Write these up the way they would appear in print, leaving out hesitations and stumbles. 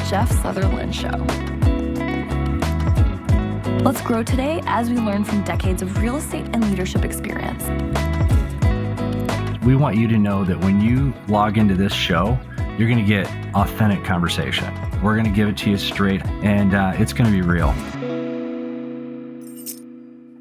Jeff Sutherland Show. Let's grow today as we learn from decades of real estate and leadership experience. We want you to know that when you log into this show, you're going to get authentic conversation. We're going to give it to you straight, and it's going to be real.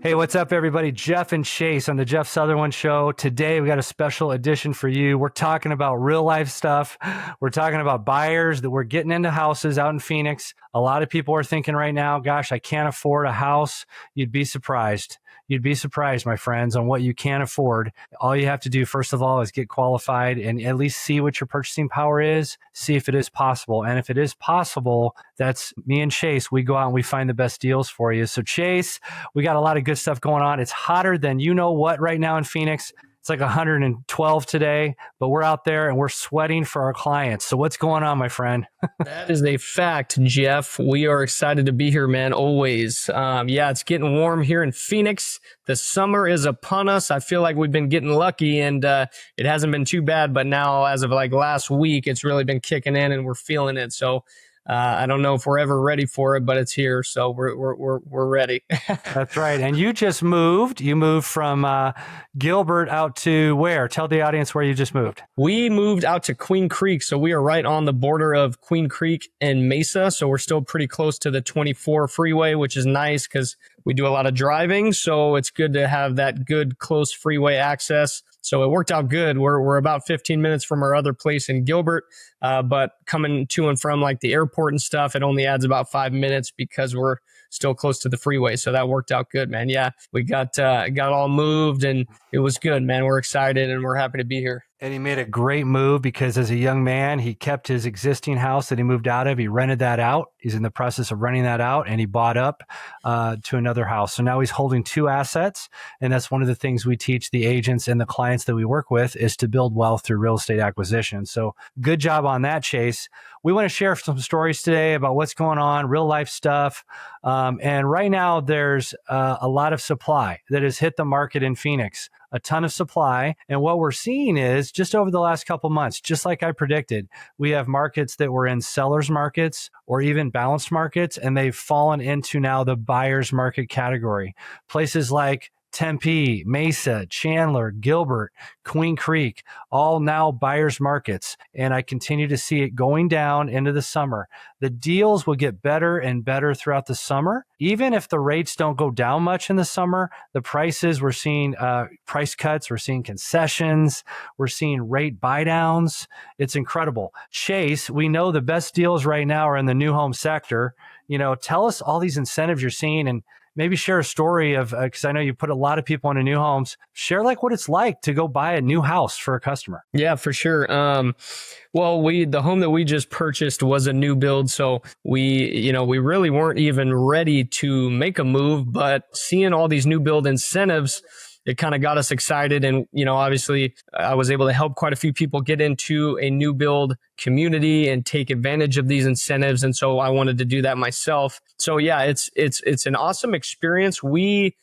Hey, what's up, everybody? Jeff and Chase on the Jeff Sutherland Show. Today, we got a special edition for you. We're talking about real life stuff. We're talking about buyers that we're getting into houses out in Phoenix. A lot of people are thinking right now, gosh, I can't afford a house. You'd be surprised. You'd be surprised, my friends, on what you can afford. All you have to do, first of all, is get qualified and at least see what your purchasing power is, see if it is possible. And if it is possible, that's me and Chase. We go out and we find the best deals for you. So Chase, we got a lot of good stuff going on. It's hotter than you know what right now in Phoenix. It's like 112 today, but we're out there and we're sweating for our clients. So what's going on, my friend? That is a fact, Jeff. We are excited to be here, man, always. It's getting warm here in Phoenix. The summer is upon us. I feel like we've been getting lucky and it hasn't been too bad, but now as of like last week, it's really been kicking in and we're feeling it. So I don't know if we're ever ready for it, but it's here, so we're ready. That's right. And you just moved. You moved from Gilbert out to where? Tell the audience where you just moved. We moved out to Queen Creek, so we are right on the border of Queen Creek and Mesa. So we're still pretty close to the 24 freeway, which is nice because we do a lot of driving. So it's good to have that good close freeway access. So it worked out good. We're about 15 minutes from our other place in Gilbert, but coming to and from like the airport and stuff, it only adds about 5 minutes because we're still close to the freeway. So that worked out good, man. Yeah, we got all moved and it was good, man. We're excited and we're happy to be here. And he made a great move because as a young man, he kept his existing house that he moved out of. He rented that out. He's in the process of renting that out and he bought up to another house. So now he's holding two assets. And that's one of the things we teach the agents and the clients that we work with is to build wealth through real estate acquisition. So good job on that, Chase. We want to share some stories today about what's going on, real life stuff. And right now there's a lot of supply that has hit the market in Phoenix. A ton of supply. And what we're seeing is just over the last couple months, just like I predicted, we have markets that were in sellers markets or even balanced markets, and they've fallen into now the buyer's market category. Places like Tempe, Mesa, Chandler, Gilbert, Queen Creek, all now buyer's markets. And I continue to see it going down into the summer. The deals will get better and better throughout the summer. Even if the rates don't go down much in the summer, the prices, we're seeing price cuts, we're seeing concessions, we're seeing rate buy downs. It's incredible. Chase, we know the best deals right now are in the new home sector. You know, tell us all these incentives you're seeing and maybe share a story of, because I know you put a lot of people into new homes. Share like what it's like to go buy a new house for a customer. Yeah, for sure. The home that we just purchased was a new build. So we really weren't even ready to make a move, but seeing all these new build incentives, it kind of got us excited. And, obviously I was able to help quite a few people get into a new build community and take advantage of these incentives. And so I wanted to do that myself. So yeah, it's an awesome experience. We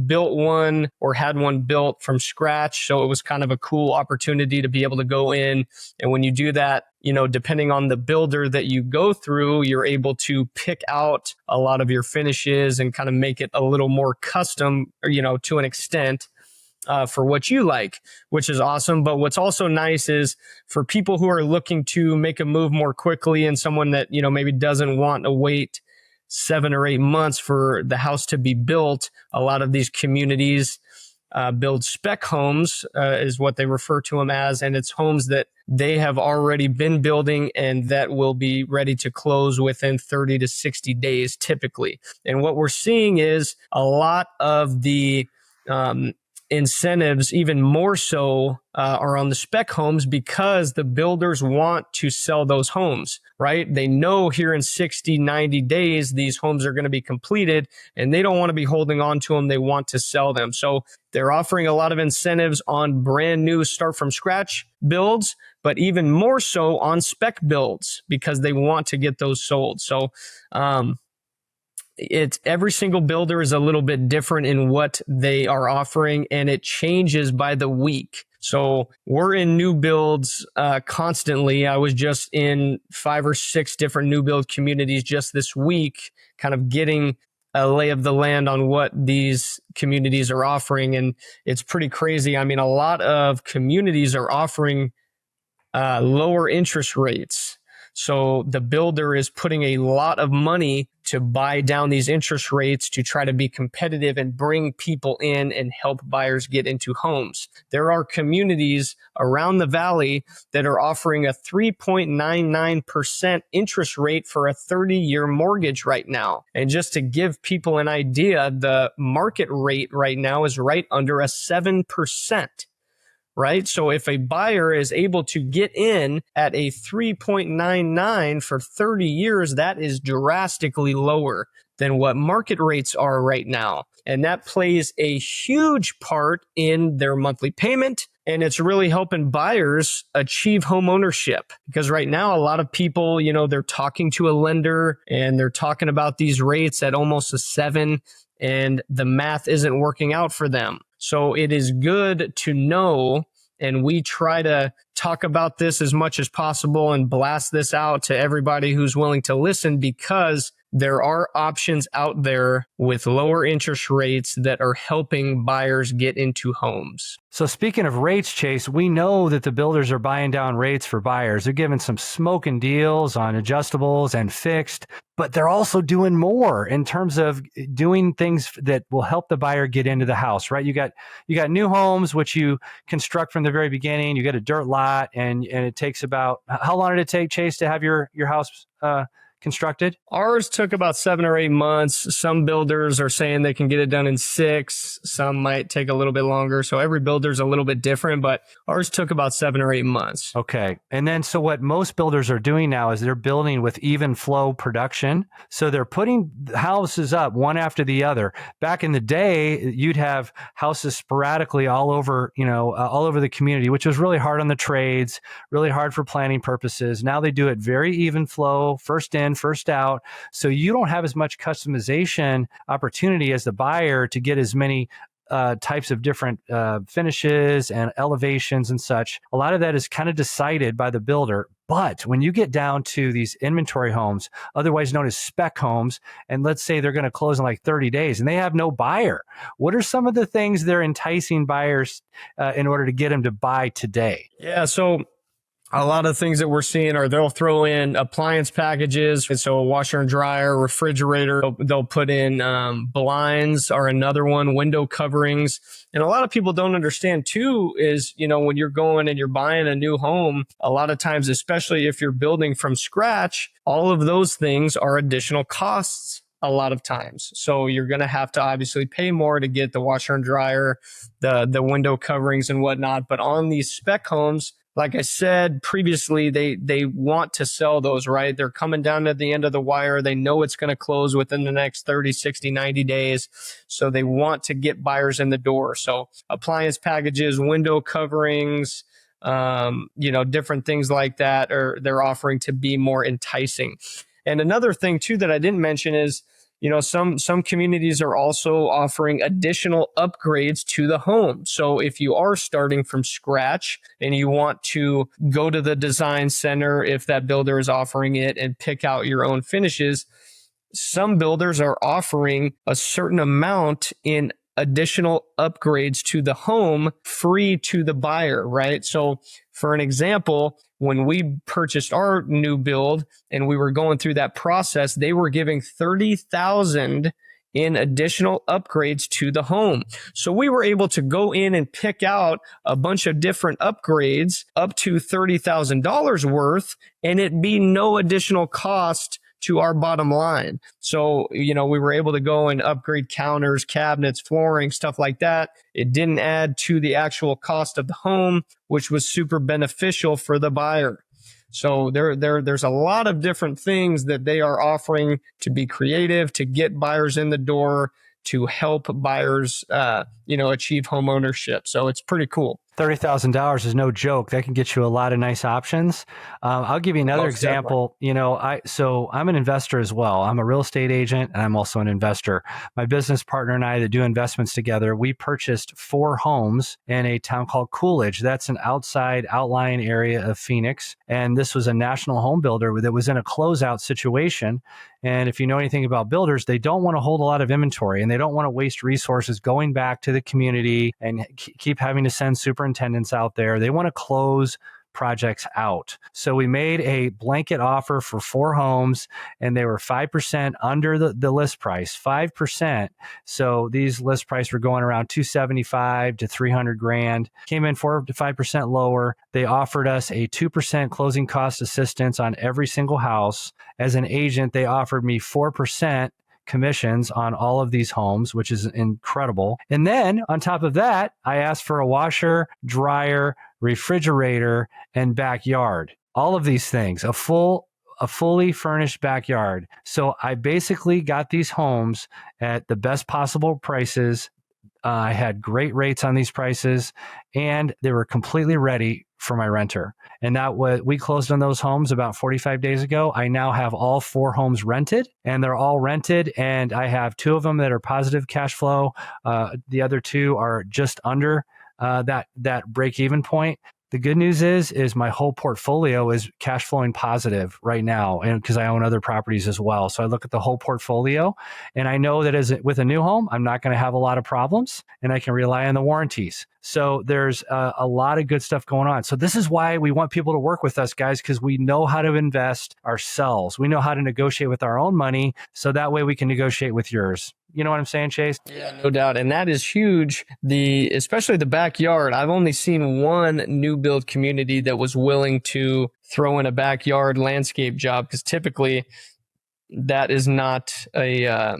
built one or had one built from scratch. So it was kind of a cool opportunity to be able to go in. And when you do that, depending on the builder that you go through, you're able to pick out a lot of your finishes and kind of make it a little more custom, to an extent. For what you like, which is awesome. But what's also nice is for people who are looking to make a move more quickly and someone that, maybe doesn't want to wait 7 or 8 months for the house to be built, a lot of these communities build spec homes, is what they refer to them as. And it's homes that they have already been building and that will be ready to close within 30 to 60 days typically. And what we're seeing is a lot of the incentives, even more so, are on the spec homes because the builders want to sell those homes, right? They know here in 60, 90 days, these homes are going to be completed and they don't want to be holding on to them. They want to sell them. So they're offering a lot of incentives on brand new start from scratch builds, but even more so on spec builds because they want to get those sold. So, it's every single builder is a little bit different in what they are offering, and it changes by the week. So we're in new builds constantly. I was just in 5 or 6 different new build communities just this week, kind of getting a lay of the land on what these communities are offering. And it's pretty crazy. I mean, a lot of communities are offering lower interest rates. So the builder is putting a lot of money to buy down these interest rates to try to be competitive and bring people in and help buyers get into homes. There are communities around the valley that are offering a 3.99% interest rate for a 30-year mortgage right now. And just to give people an idea, the market rate right now is right under a 7%. Right? So if a buyer is able to get in at a 3.99 for 30 years, that is drastically lower than what market rates are right now. And that plays a huge part in their monthly payment. And it's really helping buyers achieve home ownership, because right now, a lot of people, they're talking to a lender and they're talking about these rates at almost a 7, and the math isn't working out for them. So it is good to know, and we try to talk about this as much as possible and blast this out to everybody who's willing to listen, because there are options out there with lower interest rates that are helping buyers get into homes. So speaking of rates, Chase, we know that the builders are buying down rates for buyers. They're giving some smoking deals on adjustables and fixed, but they're also doing more in terms of doing things that will help the buyer get into the house, right? You got new homes, which you construct from the very beginning. You get a dirt lot, and it takes about, how long did it take, Chase, to have your house constructed? Ours took about 7 or 8 months. Some builders are saying they can get it done in 6. Some might take a little bit longer. So every builder's a little bit different, but ours took about 7 or 8 months. Okay. And then, so what most builders are doing now is they're building with even flow production. So they're putting houses up one after the other. Back in the day, you'd have houses sporadically all over, all over the community, which was really hard on the trades, really hard for planning purposes. Now they do it very even flow, first in, first out. So you don't have as much customization opportunity as the buyer to get as many types of different finishes and elevations and such. A lot of that is kind of decided by the builder. But when you get down to these inventory homes, otherwise known as spec homes, and let's say they're going to close in like 30 days and they have no buyer, what are some of the things they're enticing buyers in order to get them to buy today? Yeah, so a lot of things that we're seeing are they'll throw in appliance packages. And so a washer and dryer, refrigerator, they'll put in blinds are another one, window coverings. And a lot of people don't understand too is, when you're going and you're buying a new home, a lot of times, especially if you're building from scratch, all of those things are additional costs a lot of times. So you're going to have to obviously pay more to get the washer and dryer, the window coverings and whatnot. But on these spec homes, like I said previously, they want to sell those, right? They're coming down to the end of the wire. They know it's going to close within the next 30, 60, 90 days. So they want to get buyers in the door. So appliance packages, window coverings, different things like that they're offering to be more enticing. And another thing too that I didn't mention is, some communities are also offering additional upgrades to the home. So if you are starting from scratch and you want to go to the design center, if that builder is offering it, and pick out your own finishes, some builders are offering a certain amount in additional upgrades to the home free to the buyer, right? So for an example, when we purchased our new build and we were going through that process, they were giving $30,000 in additional upgrades to the home. So we were able to go in and pick out a bunch of different upgrades up to $30,000 worth, and it be no additional cost to our bottom line. So, we were able to go and upgrade counters, cabinets, flooring, stuff like that. It didn't add to the actual cost of the home, which was super beneficial for the buyer. So there's a lot of different things that they are offering to be creative, to get buyers in the door, to help buyers, achieve home ownership. So it's pretty cool. $30,000 is no joke. That can get you a lot of nice options. I'll give you another Most example. So I'm an investor as well. I'm a real estate agent and I'm also an investor. My business partner and I that do investments together, we purchased 4 homes in a town called Coolidge. That's an outside outlying area of Phoenix. And this was a national home builder that was in a closeout situation. And if you know anything about builders, they don't want to hold a lot of inventory and they don't want to waste resources going back to the community and keep having to send superintendents out there. They want to close projects out. So we made a blanket offer for 4 homes and they were 5% under the list price, 5%. So these list price were going around 275 to 300 grand, came in 4 to 5% lower. They offered us a 2% closing cost assistance on every single house. As an agent, they offered me 4% commissions on all of these homes, which is incredible. And then on top of that, I asked for a washer, dryer, refrigerator, and backyard. All of these things, a fully furnished backyard. So I basically got these homes at the best possible prices. I had great rates on these prices and they were completely ready for my renter. And we closed on those homes about 45 days ago. I now have all 4 homes rented and they're all rented. And I have 2 of them that are positive cash flow. The other 2 are just under that break-even point. The good news is my whole portfolio is cash flowing positive right now, and because I own other properties as well. So I look at the whole portfolio, and I know that with a new home, I'm not going to have a lot of problems, and I can rely on the warranties. So there's a lot of good stuff going on. So this is why we want people to work with us, guys, because we know how to invest ourselves. We know how to negotiate with our own money, so that way we can negotiate with yours. You know what I'm saying, Chase? Yeah, no doubt. And that is huge. Especially the backyard. I've only seen one new build community that was willing to throw in a backyard landscape job, because typically that is not a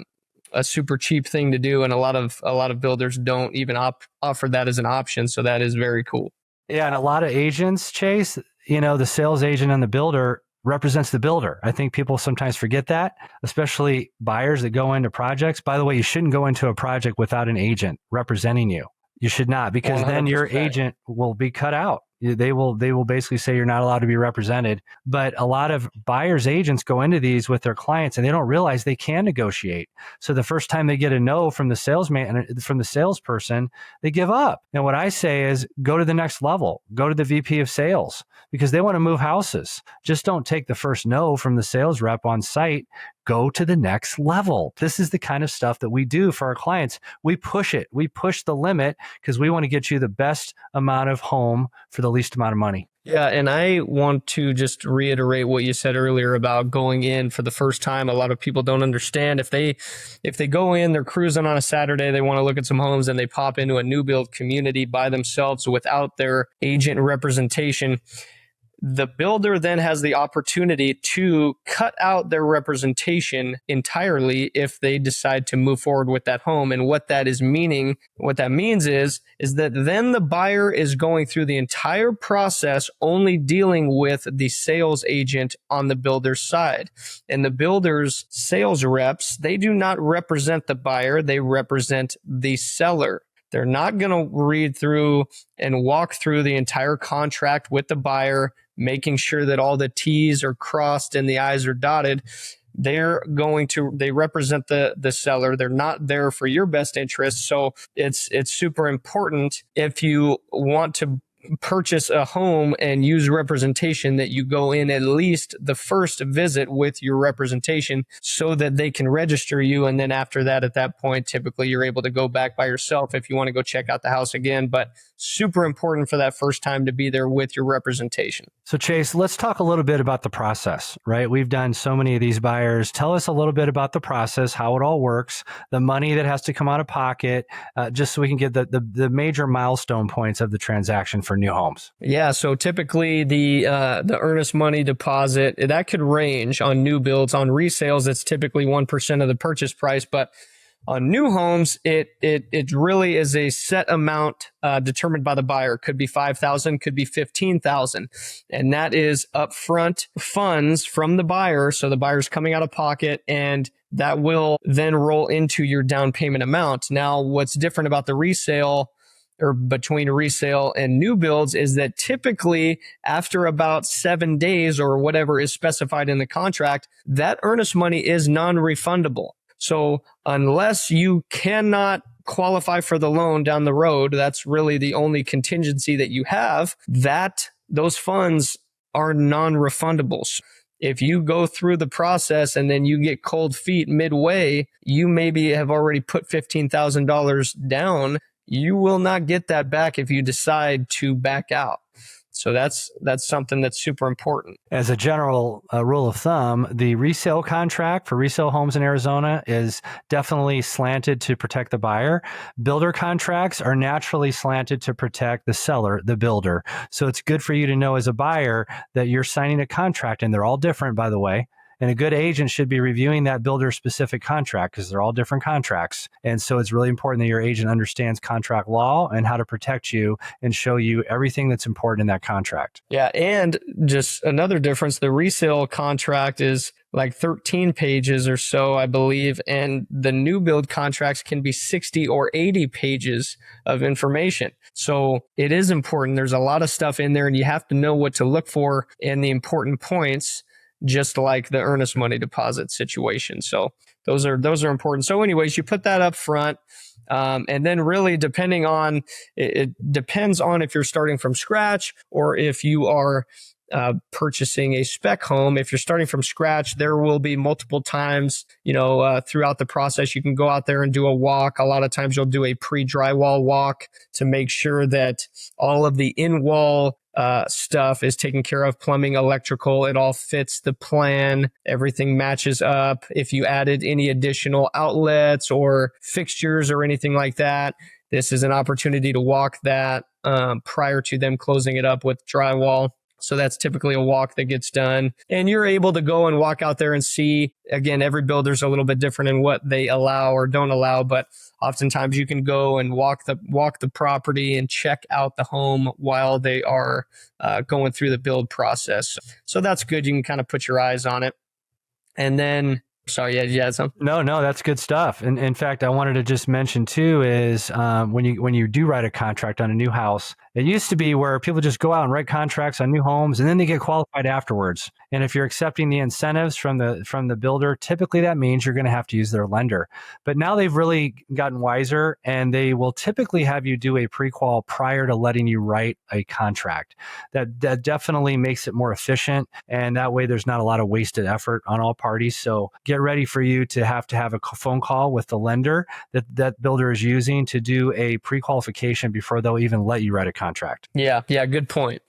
super cheap thing to do, and a lot of builders don't even offer that as an option. So that is very cool. Yeah, and a lot of agents, Chase, the sales agent and the builder represents the builder. I think people sometimes forget that, especially buyers that go into projects. By the way, you shouldn't go into a project without an agent representing you. You should not, because 100%. Then your agent will be cut out. They will basically say you're not allowed to be represented. But a lot of buyers agents go into these with their clients and they don't realize they can negotiate. So the first time they get a no from the salesperson, they give up. And what I say is go to the next level, go to the VP of sales, because they want to move houses. Just don't take the first no from the sales rep on site. Go to the next level. This is the kind of stuff that we do for our clients. We push it. We push the limit because we want to get you the best amount of home for the least amount of money. Yeah, and I want to just reiterate what you said earlier about going in for the first time. A lot of people don't understand. If they go in, they're cruising on a Saturday, they want to look at some homes, and they pop into a new build community by themselves without their agent representation. The builder then has the opportunity to cut out their representation entirely if they decide to move forward with that home. And what that means is that then the buyer is going through the entire process only dealing with the sales agent on the builder's side. And the builder's sales reps, they do not represent the buyer, they represent the seller. They're not going to read through and walk through the entire contract with the buyer, making sure that all the T's are crossed and the I's are dotted. They represent the seller. They're not there for your best interest. So it's super important, if you want to purchase a home and use representation, that you go in at least the first visit with your representation so that they can register you. And then after that, at that point, typically you're able to go back by yourself if you want to go check out the house again. But super important for that first time to be there with your representation. So Chase, let's talk a little bit about the process, right? We've done so many of these buyers. Tell us a little bit about the process, how it all works, the money that has to come out of pocket, just so we can get the major milestone points of the transaction for new homes. Yeah, so typically the earnest money deposit, that could range on new builds. On resales, it's typically 1% of the purchase price, but on new homes, it really is a set amount determined by the buyer. Could be $5,000, could be $15,000, and that is upfront funds from the buyer. So the buyer's coming out of pocket, and that will then roll into your down payment amount. Now, what's different about the resale or between resale and new builds is that typically after about 7 days or whatever is specified in the contract, that earnest money is non-refundable. So unless you cannot qualify for the loan down the road, that's really the only contingency that you have, that those funds are non-refundables. If you go through the process and then you get cold feet midway, you maybe have already put $15,000 down. You will not get that back if you decide to back out. So that's something that's super important. As a general rule of thumb, the resale contract for resale homes in Arizona is definitely slanted to protect the buyer. Builder contracts are naturally slanted to protect the seller, the builder. So it's good for you to know as a buyer that you're signing a contract, and they're all different, by the way. And a good agent should be reviewing that builder specific contract because they're all different contracts. And so it's really important that your agent understands contract law and how to protect you and show you everything that's important in that contract. Yeah. And just another difference, the resale contract is like 13 pages or so, I believe. And the new build contracts can be 60 or 80 pages of information. So it is important. There's a lot of stuff in there and you have to know what to look for and the important points, just like the earnest money deposit situation. So those are important. So anyways, you put that up front. And then really depending on, it depends on if you're starting from scratch or if you are purchasing a spec home. If you're starting from scratch, there will be multiple times, throughout the process, you can go out there and do a walk. A lot of times you'll do a pre-drywall walk to make sure that all of the in-wall stuff is taken care of, plumbing, electrical, it all fits the plan, everything matches up. If you added any additional outlets or fixtures or anything like that, this is an opportunity to walk that prior to them closing it up with drywall. So that's typically a walk that gets done. And you're able to go and walk out there and see, again, every builder's a little bit different in what they allow or don't allow, but oftentimes you can go and walk the property and check out the home while they are going through the build process. So that's good. You can kind of put your eyes on it. And then, sorry, yeah, you had some? No, that's good stuff. And in fact, I wanted to just mention too is when you do write a contract on a new house, it used to be where people just go out and write contracts on new homes and then they get qualified afterwards. And if you're accepting the incentives from the builder, typically that means you're going to have to use their lender. But now they've really gotten wiser and they will typically have you do a pre-qual prior to letting you write a contract. That definitely makes it more efficient. And that way there's not a lot of wasted effort on all parties. So get ready for you to have a phone call with the lender that builder is using to do a pre-qualification before they'll even let you write a contract. Yeah. Good point.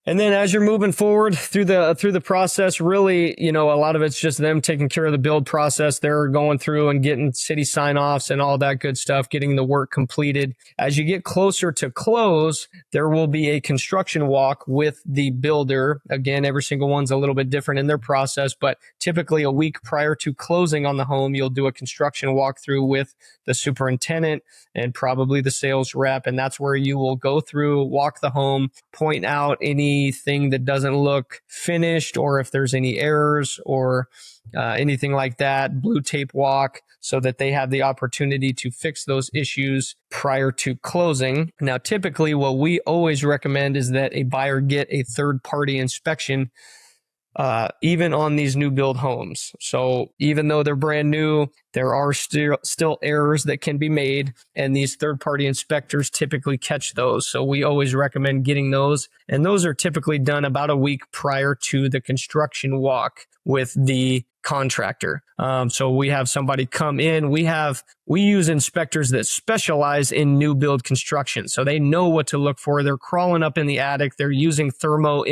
And then as you're moving forward through the process, really, a lot of it's just them taking care of the build process. They're going through and getting city sign-offs and all that good stuff, getting the work completed. As you get closer to close, there will be a construction walk with the builder. Again, every single one's a little bit different in their process, but typically a week prior to closing on the home, you'll do a construction walkthrough with the superintendent and probably the sales rep. And that's where you will go through, walk the home, point out anything that doesn't look finished or if there's any errors or anything like that, blue tape walk so that they have the opportunity to fix those issues prior to closing. Now, typically what we always recommend is that a buyer get a third-party inspection even on these new build homes. So even though they're brand new, there are still errors that can be made, and these third-party inspectors typically catch those. So we always recommend getting those, and those are typically done about a week prior to the construction walk with the contractor. So we have somebody come in. We use inspectors that specialize in new build construction. So they know what to look for. They're crawling up in the attic. They're using thermal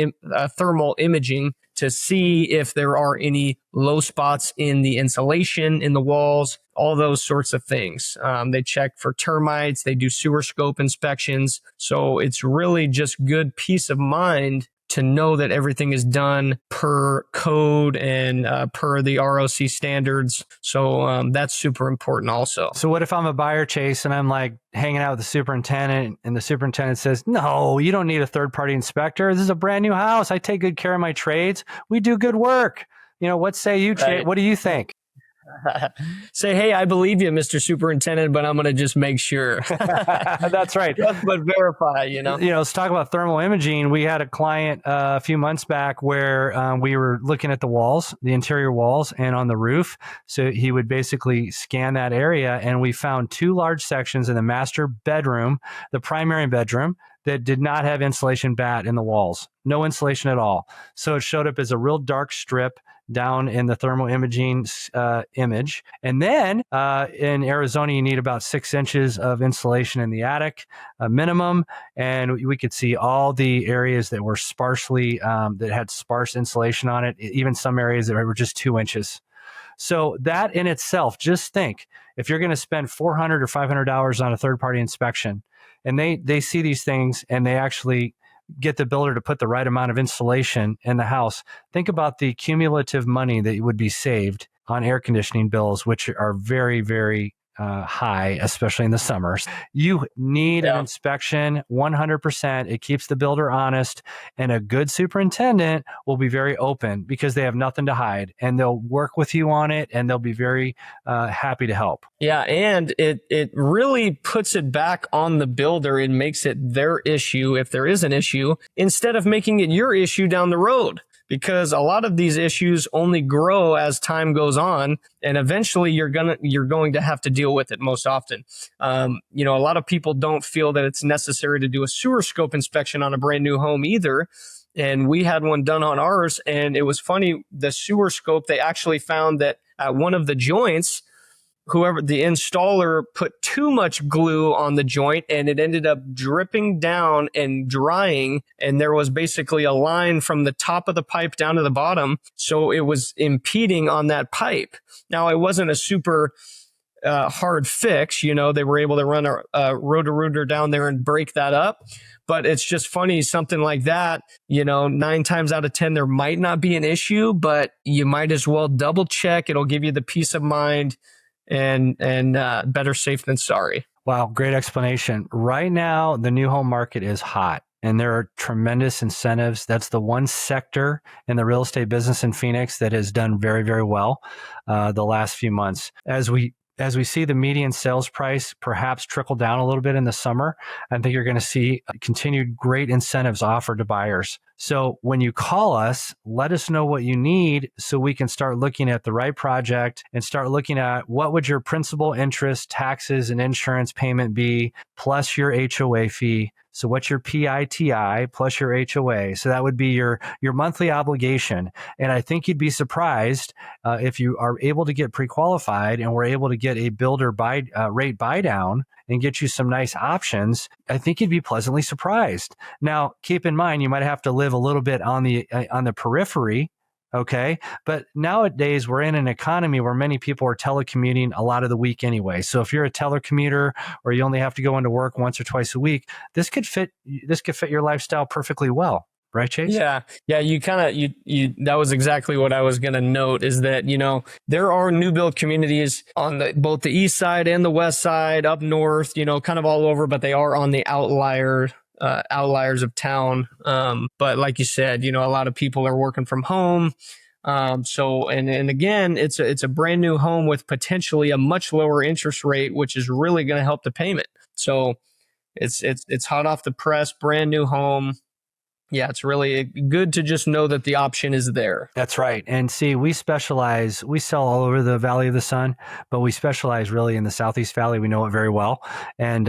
imaging to see if there are any low spots in the insulation, in the walls, all those sorts of things. They check for termites. They do sewer scope inspections. So it's really just good peace of mind to know that everything is done per code and per the ROC standards. So that's super important also. So what if I'm a buyer, Chase, and I'm like hanging out with the superintendent and the superintendent says, no, you don't need a third-party inspector. This is a brand new house. I take good care of my trades. We do good work. What say you, Chase? Right. What do you think? Say, hey, I believe you, Mr. Superintendent, but I'm going to just make sure. That's right. Trust but verify, you know? Let's talk about thermal imaging. We had a client a few months back where we were looking at the walls, the interior walls, and on the roof. So he would basically scan that area, and we found 2 large sections in the master bedroom, the primary bedroom, that did not have insulation bat in the walls. No insulation at all. So it showed up as a real dark strip down in the thermal imaging image. And then in Arizona, you need about 6 inches of insulation in the attic, minimum. And we could see all the areas that were sparsely, that had sparse insulation on it, even some areas that were just 2 inches. So that in itself, just think, if you're going to spend $400 or $500 on a third-party inspection, and they see these things and they actually get the builder to put the right amount of insulation in the house, think about the cumulative money that would be saved on air conditioning bills, which are very, very high, especially in the summers. You need an inspection 100%. It keeps the builder honest, and a good superintendent will be very open because they have nothing to hide, and they'll work with you on it, and they'll be very happy to help. Yeah, and it really puts it back on the builder and makes it their issue if there is an issue, instead of making it your issue down the road. Because a lot of these issues only grow as time goes on, and eventually you're going to have to deal with it most often. A lot of people don't feel that it's necessary to do a sewer scope inspection on a brand new home either. And we had one done on ours, and it was funny. The sewer scope, they actually found that at one of the joints, whoever the installer put too much glue on the joint, and it ended up dripping down and drying. And there was basically a line from the top of the pipe down to the bottom. So it was impeding on that pipe. Now, it wasn't a super hard fix. They were able to run a roto-rooter down there and break that up. But it's just funny, something like that, 9 times out of 10, there might not be an issue, but you might as well double check. It'll give you the peace of mind. And better safe than sorry. Wow, great explanation. Right now, the new home market is hot, and there are tremendous incentives. That's the one sector in the real estate business in Phoenix that has done very, very well the last few months. As we see the median sales price perhaps trickle down a little bit in the summer, I think you're going to see continued great incentives offered to buyers. So when you call us, let us know what you need so we can start looking at the right project and start looking at what would your principal, interest, taxes, and insurance payment be, plus your HOA fee. So what's your PITI plus your HOA? So that would be your monthly obligation. And I think you'd be surprised if you are able to get pre-qualified and we're able to get a builder rate buy down and get you some nice options. I think you'd be pleasantly surprised. Now, keep in mind, you might have to live a little bit on the periphery. Okay. But nowadays we're in an economy where many people are telecommuting a lot of the week anyway. So if you're a telecommuter or you only have to go into work once or twice a week, this could fit your lifestyle perfectly well. Right, Chase? Yeah. You that was exactly what I was going to note, is that, there are new build communities on both the east side and the west side, up north, kind of all over, but they are on the outliers of town. But like you said, a lot of people are working from home. So again, it's a brand new home with potentially a much lower interest rate, which is really going to help the payment. So it's hot off the press, brand new home. Yeah, it's really good to just know that the option is there. That's right. And see, we sell all over the Valley of the Sun, but we specialize really in the Southeast Valley. We know it very well. And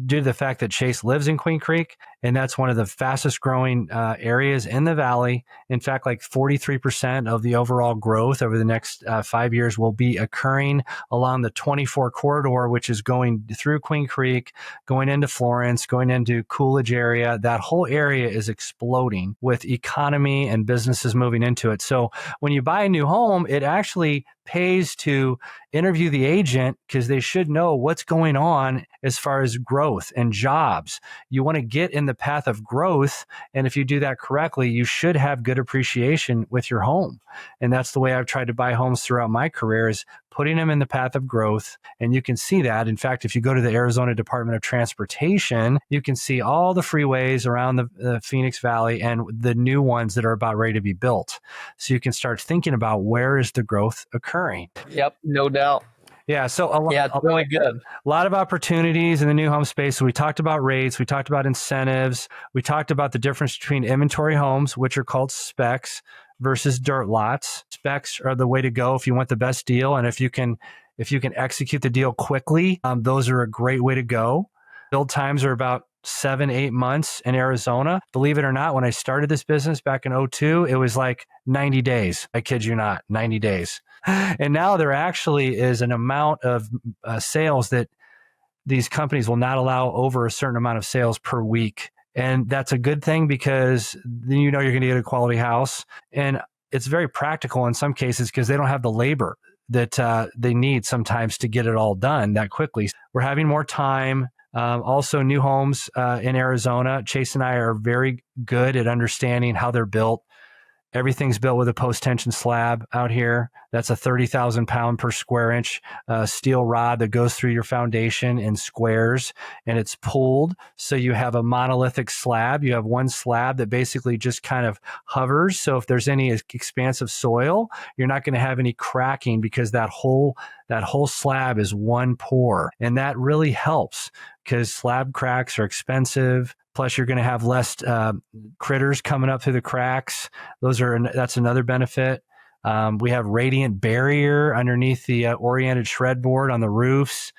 due to the fact that Chase lives in Queen Creek, and that's one of the fastest growing areas in the Valley. In fact, like 43% of the overall growth over the next 5 years will be occurring along the 24 corridor, which is going through Queen Creek, going into Florence, going into Coolidge area. That whole area is exploding with economy and businesses moving into it. So when you buy a new home, it actually pays to interview the agent because they should know what's going on as far as growth and jobs. You want to get in the path of growth. And if you do that correctly, you should have good appreciation with your home. And that's the way I've tried to buy homes throughout my career, is putting them in the path of growth. And you can see that. In fact, if you go to the Arizona Department of Transportation, you can see all the freeways around the Phoenix Valley and the new ones that are about ready to be built. So you can start thinking about where is the growth occurring. Yep, no doubt. Yeah, so it's really good. A lot of opportunities in the new home space. So we talked about rates, we talked about incentives, we talked about the difference between inventory homes, which are called specs, versus dirt lots. Specs are the way to go if you want the best deal, and if you can execute the deal quickly, those are a great way to go. Build times are about 7-8 months in Arizona. Believe it or not, when I started this business back in 2002, it was like 90 days. I kid you not, 90 days. And now there actually is an amount of sales that these companies will not allow over a certain amount of sales per week. And that's a good thing because then you know you're going to get a quality house. And it's very practical in some cases because they don't have the labor that they need sometimes to get it all done that quickly. We're having more time. Also, new homes in Arizona. Chase and I are very good at understanding how they're built. Everything's built with a post-tension slab out here. That's a 30,000 pound per square inch steel rod that goes through your foundation in squares, and it's pulled. So you have a monolithic slab. You have one slab that basically just kind of hovers. So if there's any expansive soil, you're not going to have any cracking because that whole slab is one pour. And that really helps because slab cracks are expensive. Plus, you're going to have less critters coming up through the cracks. That's another benefit. We have radiant barrier underneath the oriented shred board on the roofs.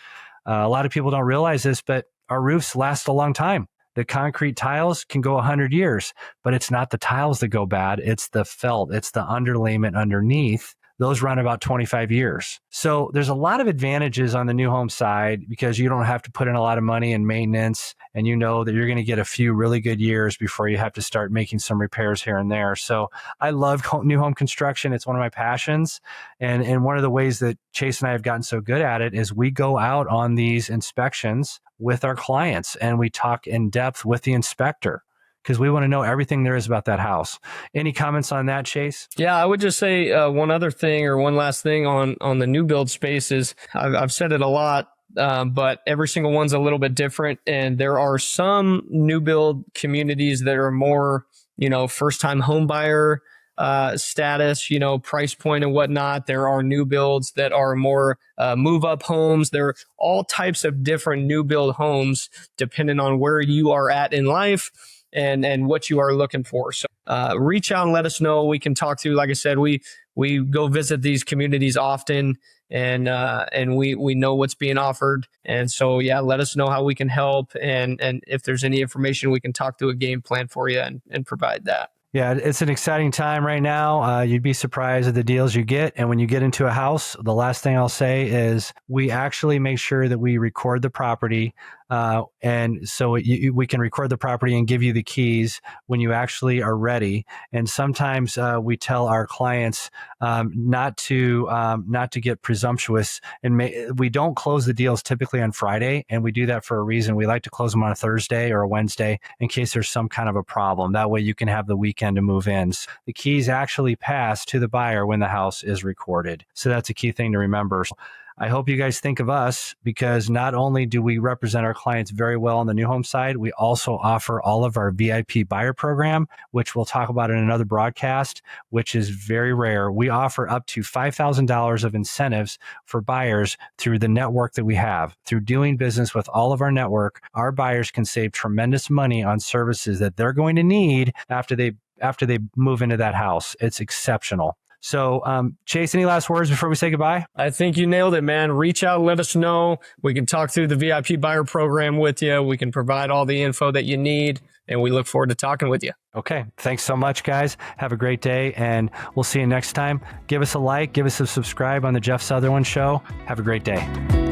A lot of people don't realize this, but our roofs last a long time. The concrete tiles can go 100 years, but it's not the tiles that go bad. It's the felt. It's the underlayment underneath. Those run about 25 years. So there's a lot of advantages on the new home side because you don't have to put in a lot of money in maintenance, and you know that you're going to get a few really good years before you have to start making some repairs here and there. So I love new home construction. It's one of my passions. And one of the ways that Chase and I have gotten so good at it is we go out on these inspections with our clients and we talk in depth with the inspector, because we want to know everything there is about that house. Any comments on that, Chase? Yeah, I would just say one last thing on the new build space is I've said it a lot, but every single one's a little bit different. And there are some new build communities that are more, first time home buyer status, price point and whatnot. There are new builds that are more move up homes. There are all types of different new build homes depending on where you are at in life and what you are looking for. So reach out and let us know. We can talk to, like I said, we go visit these communities often and we know what's being offered. And so, yeah, let us know how we can help. And if there's any information, we can talk through a game plan for you and provide that. Yeah, it's an exciting time right now. You'd be surprised at the deals you get. And when you get into a house, the last thing I'll say is we actually make sure that we record the property. And so we can record the property and give you the keys when you actually are ready. And sometimes we tell our clients not to get presumptuous, and we don't close the deals typically on Friday, and we do that for a reason. We like to close them on a Thursday or a Wednesday in case there's some kind of a problem. That way you can have the weekend to move in. The keys actually pass to the buyer when the house is recorded. So that's a key thing to remember. I hope you guys think of us because not only do we represent our clients very well on the new home side, we also offer all of our VIP buyer program, which we'll talk about in another broadcast, which is very rare. We offer up to $5,000 of incentives for buyers through the network that we have. Through doing business with all of our network, our buyers can save tremendous money on services that they're going to need after they move into that house. It's exceptional. So, Chase, any last words before we say goodbye? I think you nailed it, man. Reach out, let us know. We can talk through the VIP buyer program with you. We can provide all the info that you need, and we look forward to talking with you. Okay. Thanks so much, guys. Have a great day, and we'll see you next time. Give us a like, give us a subscribe on the Jeff Sutherland Show. Have a great day.